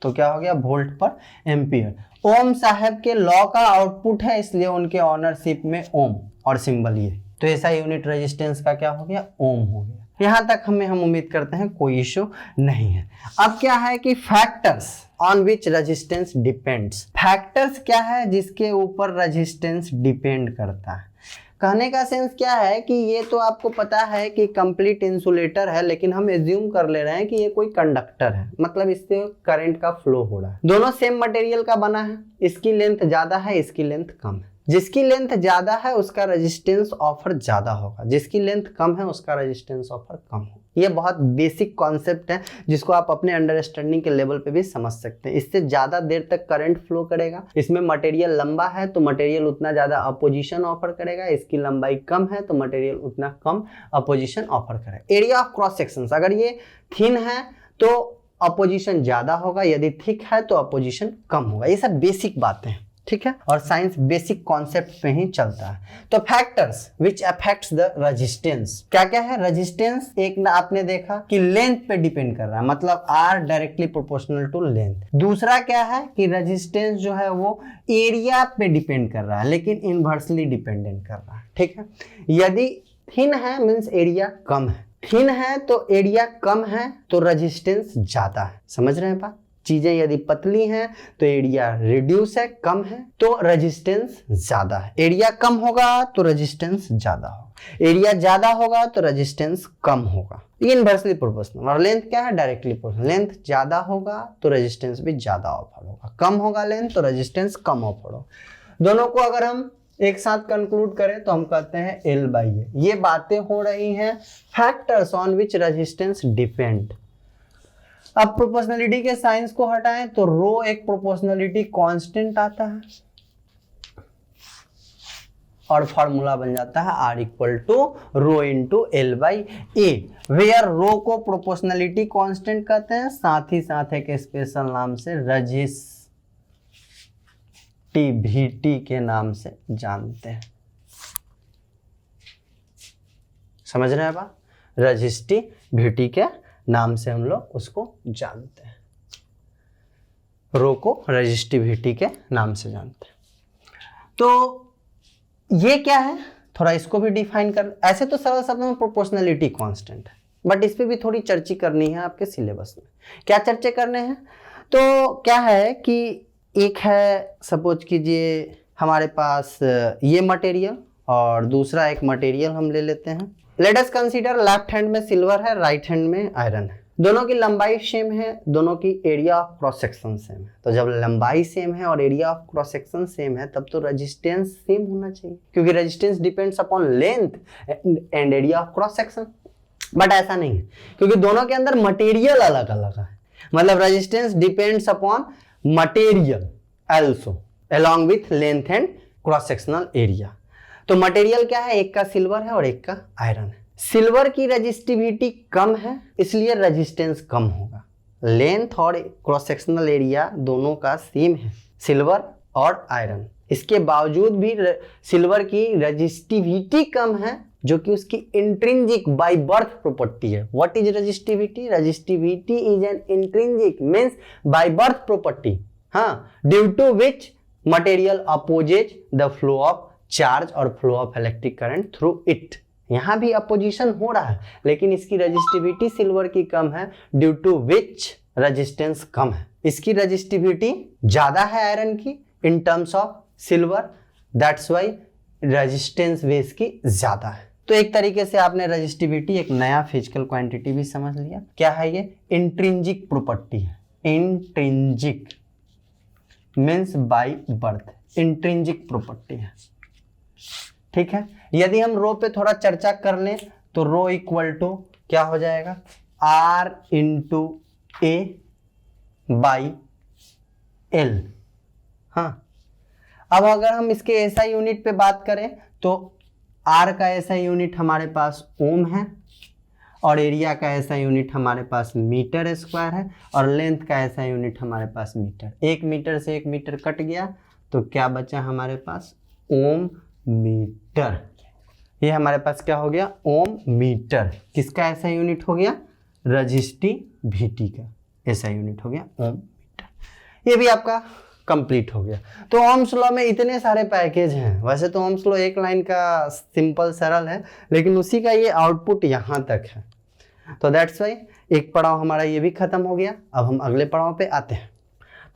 तो क्या हो गया, वोल्ट पर एम्पियर। ओम साहब के लॉ का आउटपुट है, इसलिए उनके ऑनरशिप में ओम और सिंबल ये, तो SI यूनिट रेजिस्टेंस का क्या हो गया, ओम हो गया। यहाँ तक हम उम्मीद करते हैं कोई इशू नहीं है। अब क्या है कि factors on which resistance depends. Factors क्या है जिसके ऊपर रेजिस्टेंस डिपेंड करता है। कहने का सेंस क्या है कि ये तो आपको पता है कि कंप्लीट इंसुलेटर है, लेकिन हम एज्यूम कर ले रहे हैं कि ये कोई कंडक्टर है, मतलब इससे करंट का फ्लो हो रहा है। दोनों सेम मटेरियल का बना है, इसकी लेंथ ज्यादा है, इसकी लेंथ कम है। जिसकी लेंथ ज्यादा है उसका रेजिस्टेंस ऑफर ज्यादा होगा, जिसकी लेंथ कम है उसका रेजिस्टेंस ऑफर कम होगा। ये बहुत बेसिक कॉन्सेप्ट है जिसको आप अपने अंडरस्टैंडिंग के लेवल पे भी समझ सकते हैं। इससे ज्यादा देर तक करंट फ्लो करेगा, इसमें मटेरियल लंबा है तो मटेरियल उतना ज्यादा अपोजिशन ऑफर करेगा, इसकी लंबाई कम है तो मटेरियल उतना कम अपोजिशन ऑफर करेगा। एरिया ऑफ क्रॉस सेक्शन, अगर ये थिन है तो अपोजिशन ज्यादा होगा, यदि थिक है तो अपोजिशन कम होगा। ये सब बेसिक बातें हैं, ठीक है, और साइंस बेसिक कॉन्सेप्ट पे ही चलता है। तो factors which affects the resistance, क्या क्या है। रेजिस्टेंस एक ना आपने देखा कि लेंथ पे डिपेंड कर रहा है, मतलब R directly proportional to length. दूसरा क्या है कि रेजिस्टेंस जो है वो एरिया पे डिपेंड कर रहा है, लेकिन इनवर्सली डिपेंडेंट कर रहा है, ठीक है। यदि थिन है मीन्स एरिया कम है, थिन है तो एरिया कम है तो रेजिस्टेंस ज्यादा है। समझ रहे हैं बात। चीजें यदि पतली हैं तो एरिया रिड्यूस है, कम है तो रेजिस्टेंस ज्यादा है। एरिया कम होगा तो रेजिस्टेंस ज्यादा होगा, एरिया ज्यादा होगा तो रेजिस्टेंस कम होगा। Inversely proportional. और लेंथ क्या है, डायरेक्टली प्रोपोर्शनल। लेंथ ज्यादा होगा तो रेजिस्टेंस भी ज्यादा ऑफर होगा, कम होगा लेंथ तो रेजिस्टेंस कम ऑफर होगा। दोनों को अगर हम एक साथ कंक्लूड करें तो हम कहते हैं L/A। ये बातें हो रही हैं factors on which resistance depend. अब प्रोपोर्शनलिटी के साइंस को हटाएं तो रो एक प्रोपोर्शनलिटी कांस्टेंट आता है और फॉर्मूला बन जाता है R equal to rho into L/A, where rho को प्रोपोर्शनलिटी कांस्टेंट कहते हैं, साथ ही साथ एक स्पेशल नाम से रजिस्टिविटी के नाम से जानते हैं। समझ रहे हैं बात, रजिस्टिविटी के नाम से हम लोग उसको जानते हैं, रो को रजिस्टिविटी के नाम से जानते हैं। तो ये क्या है, थोड़ा इसको भी डिफाइन कर। ऐसे तो सरल शब्दों में प्रोपोर्शनलिटी कांस्टेंट है, बट इस पे भी थोड़ी चर्चा करनी है आपके सिलेबस में। क्या चर्चा करने हैं, तो क्या है कि एक है, सपोज कीजिए हमारे पास ये मटेरियल और दूसरा एक मटेरियल हम ले लेते हैं। Let us consider left hand में सिल्वर है, राइट हैंड में आयरन है। दोनों की लंबाई सेम है, दोनों की area of cross section same है। तो जब लंबाई सेम है और area of cross section same है तब तो रेजिस्टेंस सेम होना चाहिए, क्योंकि resistance depends upon length and area of cross section. But ऐसा नहीं है, क्योंकि दोनों के अंदर मटेरियल अलग अलग है। मतलब resistance depends upon material also along with length and cross sectional area. तो मटेरियल क्या है, एक का सिल्वर है और एक का आयरन है। सिल्वर की रेजिस्टिविटी कम है इसलिए रेजिस्टेंस कम होगा। लेंथ और क्रॉस सेक्शनल एरिया दोनों का सेम है, सिल्वर और आयरन। इसके बावजूद भी सिल्वर की रेजिस्टिविटी कम है, जो कि उसकी इंट्रिंसिक बाय बर्थ प्रॉपर्टी है। What is resistivity? Resistivity is an intrinsic means by birth property, हाँ, due to which material opposes the flow of charge और flow of electric current through it. यहां भी opposition हो रहा है लेकिन इसकी रेजिस्टिविटी सिल्वर की कम है, ड्यू टू विच रेजिस्टेंस कम है। इसकी रेजिस्टिविटी ज्यादा है आयरन की इन terms of silver, that's why resistance भी इसकी ज्यादा है। तो एक तरीके से आपने रेजिस्टिविटी एक नया फिजिकल क्वांटिटी भी समझ लिया। क्या है ये? इंट्रिंसिक प्रॉपर्टी है। Intrinsic means by birth, intrinsic property है। ठीक है, यदि हम रो पे थोड़ा चर्चा कर लें तो रो इक्वल टू क्या हो जाएगा? R into A by L. हाँ, अब अगर हम इसके एसआई यूनिट पे बात करें तो R का एसआई यूनिट हमारे पास ओम है और एरिया का एसआई यूनिट हमारे पास मीटर स्क्वायर है और लेंथ का एसआई यूनिट हमारे पास मीटर। 1 मीटर से 1 मीटर कट गया तो क्या बचा हमारे पास? ओम मीटर। ये हमारे पास क्या हो गया? ओम मीटर। किसका ऐसा यूनिट हो गया? रेजिस्टिविटी का ऐसा यूनिट हो गया ओम मीटर। ये भी आपका कंप्लीट हो गया। तो ओम्स लॉ में इतने सारे पैकेज हैं। वैसे तो ओम्स लॉ एक लाइन का सिंपल सरल है, लेकिन उसी का ये आउटपुट यहाँ तक है। तो दैट्स वाई एक पड़ाव हमारा ये भी खत्म हो गया। अब हम अगले पड़ाव पे आते हैं।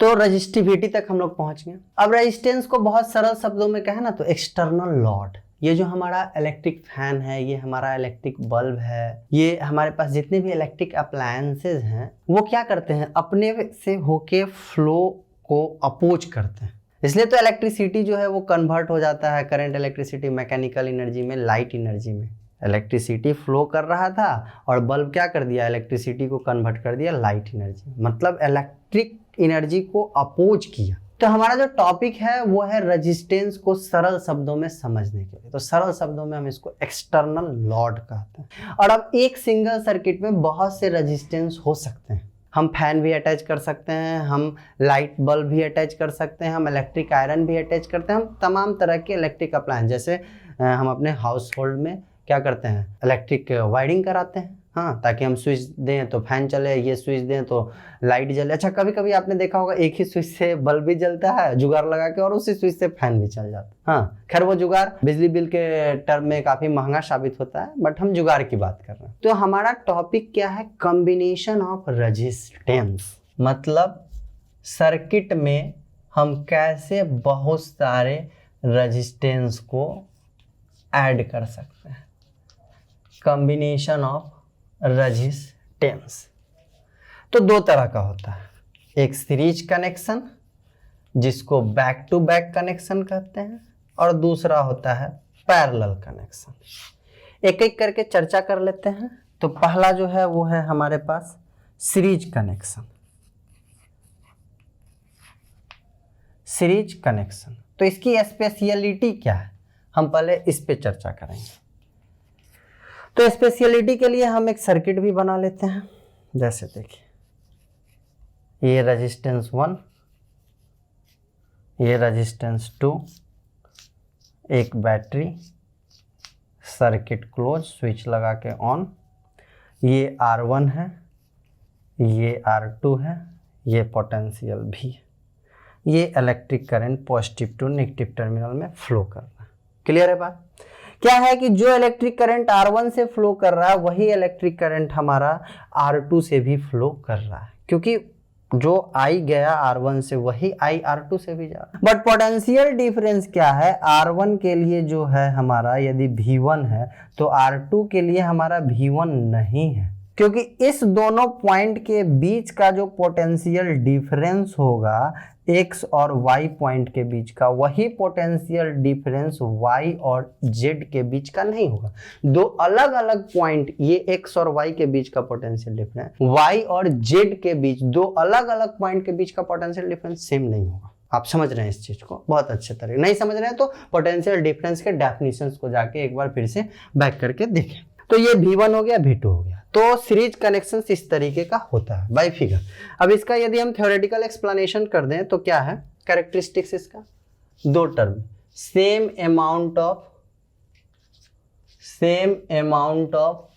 तो रेजिस्टिविटी तक हम लोग पहुंच गए। अब रेजिस्टेंस को बहुत सरल शब्दों में कहें ना तो एक्सटर्नल लोड। ये जो हमारा इलेक्ट्रिक फैन है, ये हमारा इलेक्ट्रिक बल्ब है, ये हमारे पास जितने भी इलेक्ट्रिक अप्लायंसेज हैं वो क्या करते हैं? अपने से होके फ्लो को अपोज करते हैं। इसलिए तो इलेक्ट्रिसिटी जो है वो कन्वर्ट हो जाता है, करंट इलेक्ट्रिसिटी मैकेनिकल एनर्जी में, लाइट एनर्जी में। इलेक्ट्रिसिटी फ्लो कर रहा था और बल्ब क्या कर दिया? इलेक्ट्रिसिटी को कन्वर्ट कर दिया लाइट एनर्जी, मतलब इलेक्ट्रिक एनर्जी को अपोज किया। तो हमारा जो टॉपिक है वो है रेजिस्टेंस को सरल शब्दों में समझने के लिए। तो सरल शब्दों में हम इसको एक्सटर्नल लोड कहते हैं। और अब एक सिंगल सर्किट में बहुत से रेजिस्टेंस हो सकते हैं। हम फैन भी अटैच कर सकते हैं, हम लाइट बल्ब भी अटैच कर सकते हैं, हम इलेक्ट्रिक आयरन भी अटैच करते हैं, हम तमाम तरह के इलेक्ट्रिक अप्लायंस, जैसे हम अपने हाउस होल्ड में क्या करते हैं? इलेक्ट्रिक वायरिंग कराते हैं, हाँ, ताकि हम स्विच दें तो फैन चले, ये स्विच दें तो लाइट जले। अच्छा, कभी कभी आपने देखा होगा एक ही स्विच से बल्ब भी जलता है जुगाड़ लगा के और उसी स्विच से फैन भी चल जाता है। हाँ, खैर वो जुगाड़ बिजली बिल के टर्म में काफी महंगा साबित होता है, बट हम जुगाड़ की बात कर रहे हैं। तो हमारा टॉपिक क्या है? Combination of resistance. मतलब सर्किट में हम कैसे बहुत सारे रेजिस्टेंस को ऐड कर सकते हैं। कॉम्बिनेशन ऑफ रेजिस्टेंस तो दो तरह का होता है। एक सीरीज कनेक्शन जिसको बैक टू बैक कनेक्शन कहते हैं, और दूसरा होता है पैरेलल कनेक्शन। एक एक करके चर्चा कर लेते हैं। तो पहला जो है वो है हमारे पास सीरीज कनेक्शन। सीरीज कनेक्शन तो इसकी स्पेशलिटी क्या है, हम पहले इस पे चर्चा करेंगे। तो स्पेशलिटी के लिए हम एक सर्किट भी बना लेते हैं। जैसे देखिए, ये रेजिस्टेंस 1, ये रेजिस्टेंस 2, एक बैटरी, सर्किट क्लोज, स्विच लगा के ऑन। ये R1 है, ये R2 है, ये पोटेंशियल भी है। ये electric current positive to negative terminal में फ्लो कर रहा है। क्लियर है बात? क्या है कि जो इलेक्ट्रिक करंट R1 से फ्लो कर रहा है वही इलेक्ट्रिक करंट हमारा R2 से भी फ्लो कर रहा है, क्योंकि जो I गया R1 से वही I R2 से भी जा रहा है। बट पोटेंशियल डिफरेंस क्या है? R1 के लिए जो है हमारा यदि V1 है तो R2 के लिए हमारा V1 नहीं है। क्योंकि इस दोनों पॉइंट के बीच का जो पोटेंशियल डिफरेंस होगा x और y पॉइंट के बीच का, वही पोटेंशियल डिफरेंस y और z के बीच का नहीं होगा। दो अलग अलग पॉइंट, ये x और y के बीच का पोटेंशियल डिफरेंस, y और z के बीच दो अलग अलग पॉइंट के बीच का पोटेंशियल डिफरेंस सेम नहीं होगा। आप समझ रहे हैं इस चीज को बहुत अच्छे तरीके, नहीं समझ रहे हैं तो पोटेंशियल डिफरेंस के डेफिनेशंस को जाके एक बार फिर से बैक करके देखें। तो ये V1 हो गया, V2 हो गया। तो सीरीज कनेक्शन इस तरीके का होता है बाय फिगर। अब इसका यदि हम थ्योरेटिकल एक्सप्लेनेशन कर दें तो क्या है कैरेक्टरिस्टिक्स इसका, दो term, same amount of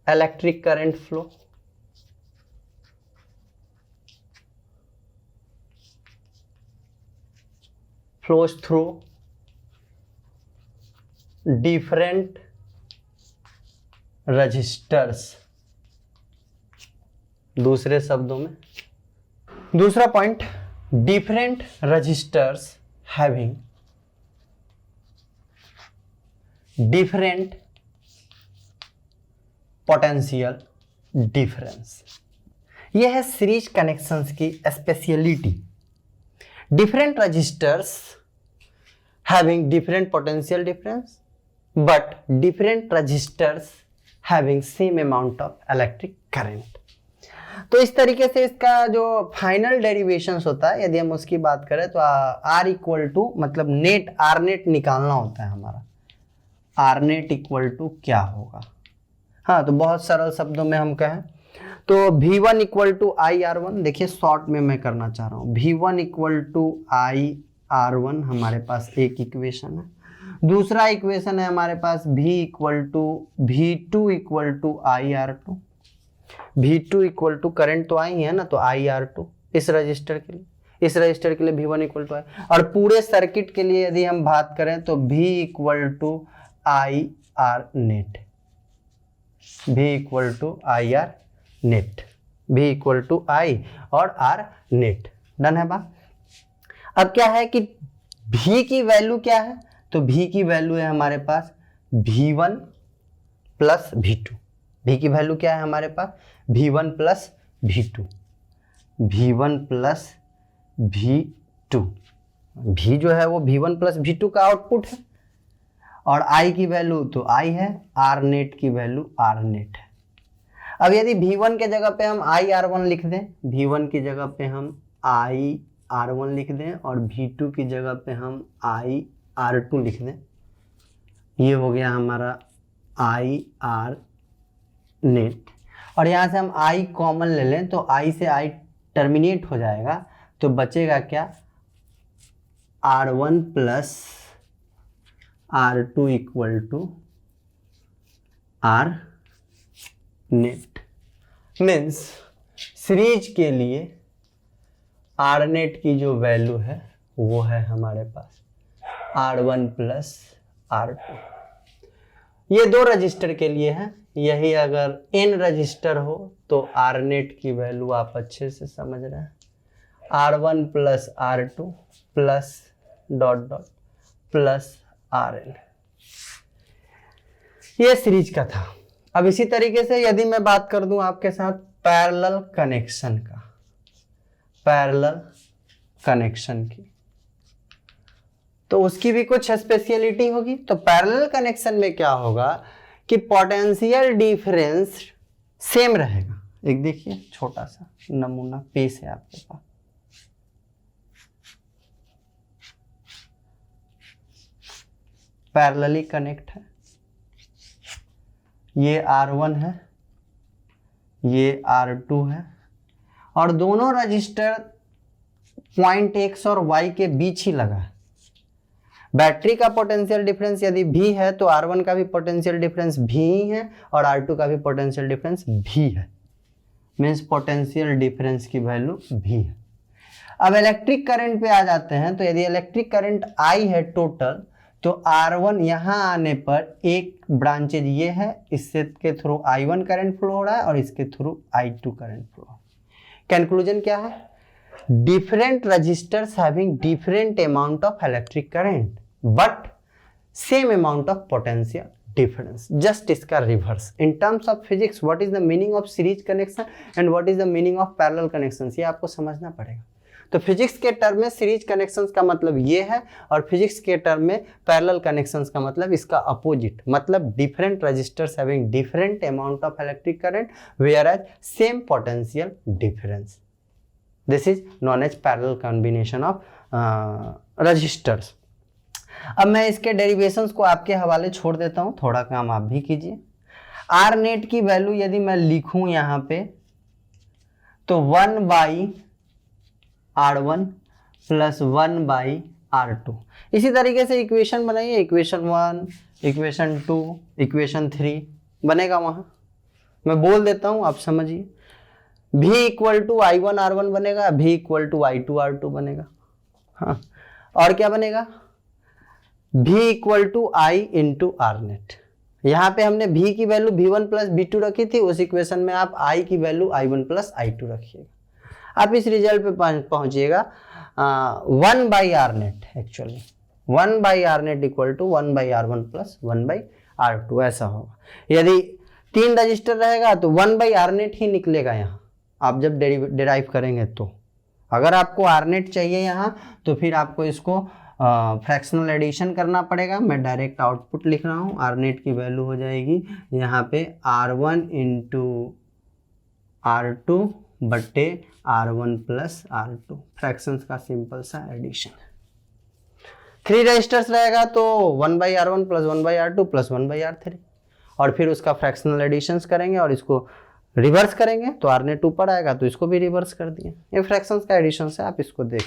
electric current flow, flows through different resistors। दूसरे शब्दों में, दूसरा point, different resistors having different potential difference। यह है सीरीज कनेक्शंस की speciality. Different resistors having different potential difference, but different resistors having same amount of electric current। तो इस तरीके से इसका जो फाइनल डेरिवेशंस होता है, यदि हम उसकी बात करें तो R इक्वल टू, मतलब नेट आर नेट निकालना होता है हमारा, आर नेट इक्वल टू क्या होगा। हाँ, तो बहुत सरल शब्दों में हम कहें तो V1 equal to I R one, देखिए शॉर्ट में मैं करना चाह रहा हूँ, V1 equal to I R one हमारे पास एक इक्वेशन है। दूसरा इक्वेशन है हमारे पास V equal to V2 equal to I R two. V2 equal to current तो आई है ना, तो आई आर टू इस रजिस्टर के लिए, इस रजिस्टर के लिए V1 इक्वल टू आई, और पूरे सर्किट के लिए यदि हम बात करें तो V equal to I R net, V equal to I R net, V equal to I और R नेट। डन है बात। अब क्या है कि V की वैल्यू क्या है, तो V की वैल्यू है हमारे पास V1 प्लस V2। V की वैल्यू क्या है हमारे पास, V1 plus V2, V1 plus V2। V जो है वो V1 प्लस V2 का आउटपुट है, और I की वैल्यू तो I है, R नेट की वैल्यू R नेट है। अब यदि V1 के जगह पे हम IR1 लिख दें, V1 की जगह पे हम IR1 लिख दें, और V2 की जगह पे हम IR2 लिख दें, ये हो गया हमारा IR नेट। और यहाँ से हम I कॉमन ले लें तो I से I टर्मिनेट हो जाएगा, तो बचेगा क्या, R1 plus R2 equal to R net. Means series के लिए आर नेट की जो वैल्यू है वो है हमारे पास R1 प्लस R2। ये दो रजिस्टर के लिए है, यही अगर n रजिस्टर हो तो आर नेट की वैल्यू आप अच्छे से समझ रहे हैं, R1 plus R2 plus dot dot plus RN। ये सीरीज का था। अब इसी तरीके से यदि मैं बात कर दूं आपके साथ पैरेलल कनेक्शन का, पैरेलल कनेक्शन की, तो उसकी भी कुछ स्पेशलिटी होगी। तो पैरेलल कनेक्शन में क्या होगा कि पोटेंशियल डिफरेंस सेम रहेगा। एक देखिए छोटा सा नमूना पेश है आपके पास, पैरेलली कनेक्ट है, ये R1 है, ये R2 है, और दोनों रजिस्टर पॉइंट X और Y के बीच ही लगा है। बैटरी का पोटेंशियल डिफरेंस यदि V है तो R1 का भी पोटेंशियल डिफरेंस V ही है, और R2 का भी पोटेंशियल डिफरेंस V है। मीन्स पोटेंशियल डिफरेंस की वैल्यू V है। अब इलेक्ट्रिक करंट पे आ जाते हैं, तो यदि इलेक्ट्रिक करंट I है टोटल, तो R1 यहाँ आने पर एक ब्रांचेज ये है, इससे के थ्रू I1 करंट फ्लो हो रहा है और इसके थ्रू I2 करंट फ्लो हो रहा है। कंक्लूजन क्या है, different resistors having different amount of electric current but same amount of potential difference, just इसका reverse. In terms of physics what is the meaning of series connection and what is the meaning of parallel connection, ये आपको समझना पड़ेगा। तो physics के term में series connections का मतलब ये है, और फिजिक्स के टर्म में पैरेलल कनेक्शंस का मतलब इसका अपोजिट, मतलब different resistors having different amount of electric current where as same potential difference. This is known as parallel combination of resistors. अब मैं इसके डेरिवेशंस को आपके हवाले छोड़ देता हूं, थोड़ा काम आप भी कीजिए। आर नेट की वैल्यू यदि मैं लिखूं यहां पे तो 1/R1 प्लस 1/R2। इसी तरीके से इक्वेशन बनाइए, इक्वेशन 1, इक्वेशन 2, इक्वेशन 3 बनेगा वहां, मैं बोल देता हूं, आप समझिए। V इक्वल टू I1R1 बनेगा, V इक्वल टू I2R2 बनेगा, हाँ। और क्या बनेगा, V equal to I into R net. यहाँ पे हमने V की वैल्यू V1 प्लस V2 रखी थी, उस इक्वेशन में आप I की वैल्यू I1 प्लस I2 रखिएगा। आप इस रिजल्ट पे पहुंचिएगा 1/R net, actually 1/R net equal to 1/R1 plus 1/R2 ऐसा होगा। यदि 3 रजिस्टर रहेगा तो 1/R नेट ही निकलेगा यहाँ, आप जब डिराइव करेंगे तो। अगर आपको आर नेट चाहिए यहाँ तो फिर आपको इसको फ्रैक्शनल एडिशन करना पड़ेगा। मैं डायरेक्ट आउटपुट लिख रहा हूँ, आर नेट की वैल्यू हो जाएगी यहाँ पे R1 इंटू R2 बट्टे R1 प्लस R2, फ्रैक्शंस का सिंपल सा एडिशन। 3 रजिस्टर्स रहेगा तो 1/R1 plus 1/R2 plus 1/R3, और फिर उसका फ्रैक्शनल एडिशंस करेंगे और इसको रिवर्स करेंगे तो आर नेट ऊपर आएगा, तो इसको भी रिवर्स कर दिए। ये फ्रैक्शंस का एडिशन है, आप इसको देख,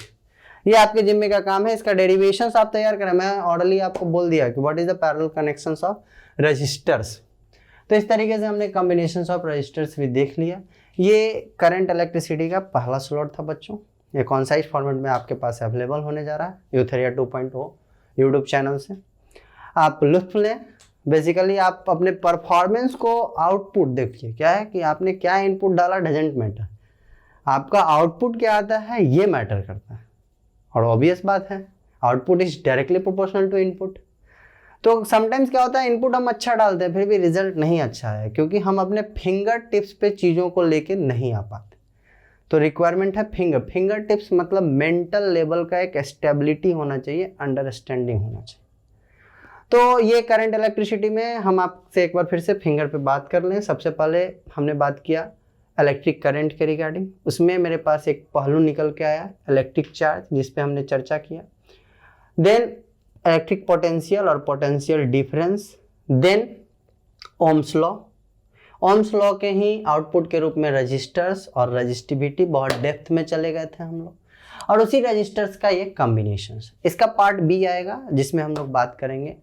ये आपके जिम्मे का काम है। इसका डेरिवेशंस आप तैयार करें, मैं ऑर्डरली आपको बोल दिया कि what is the parallel connections of resistors. तो इस तरीके से हमने कॉम्बिनेशंस ऑफ रजिस्टर्स भी देख लिया। ये करंट इलेक्ट्रिसिटी का पहला स्लॉट था बच्चों, ये कॉन्साइज फॉर्मेट में आपके पास अवेलेबल होने जा रहा है यूथेरिया 2.0 यूट्यूब चैनल से। आप लुत्फ लें, बेसिकली आप अपने परफॉर्मेंस को आउटपुट देखिए, क्या है कि आपने क्या इनपुट डाला डजेंट मैटर, आपका आउटपुट क्या आता है ये मैटर करता है। और ऑब्वियस बात है output is directly proportional to input. तो समटाइम्स क्या होता है, इनपुट हम अच्छा डालते हैं फिर भी रिजल्ट नहीं अच्छा है, क्योंकि हम अपने फिंगर टिप्स पे चीज़ों को लेके नहीं आ पाते। तो रिक्वायरमेंट है फिंगर टिप्स, मतलब मेंटल लेवल का एक स्टेबिलिटी होना चाहिए, अंडरस्टैंडिंग होना चाहिए। तो ये करंट इलेक्ट्रिसिटी में हम आपसे एक बार फिर से फिंगर पे बात कर लें। सबसे पहले हमने बात किया इलेक्ट्रिक करंट के रिगार्डिंग, उसमें मेरे पास एक पहलू निकल के आया इलेक्ट्रिक चार्ज, जिस पे हमने चर्चा किया। देन इलेक्ट्रिक पोटेंशियल और potential difference, then Ohm's law. Ohm's law के ही आउटपुट के रूप में रजिस्टर्स और रजिस्टिविटी, बहुत डेप्थ में चले गए थे हम लोग, और उसी रजिस्टर्स का ये कॉम्बिनेशन। इसका पार्ट बी आएगा जिसमें हम लोग बात करेंगे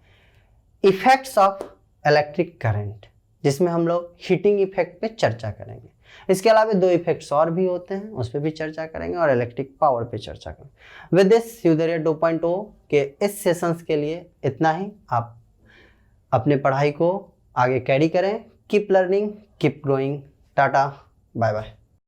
इफेक्ट्स ऑफ इलेक्ट्रिक करंट, जिसमें हम लोग हीटिंग इफेक्ट पे चर्चा करेंगे। इसके अलावा 2 इफेक्ट्स और भी होते हैं, उस पर भी चर्चा करेंगे, और इलेक्ट्रिक पावर पे चर्चा करेंगे। विद दिस यूथेरिया 2.0 के इस सेशंस के लिए इतना ही। आप अपने पढ़ाई को आगे कैरी करें। Keep learning, keep growing. Ta ta, bye bye.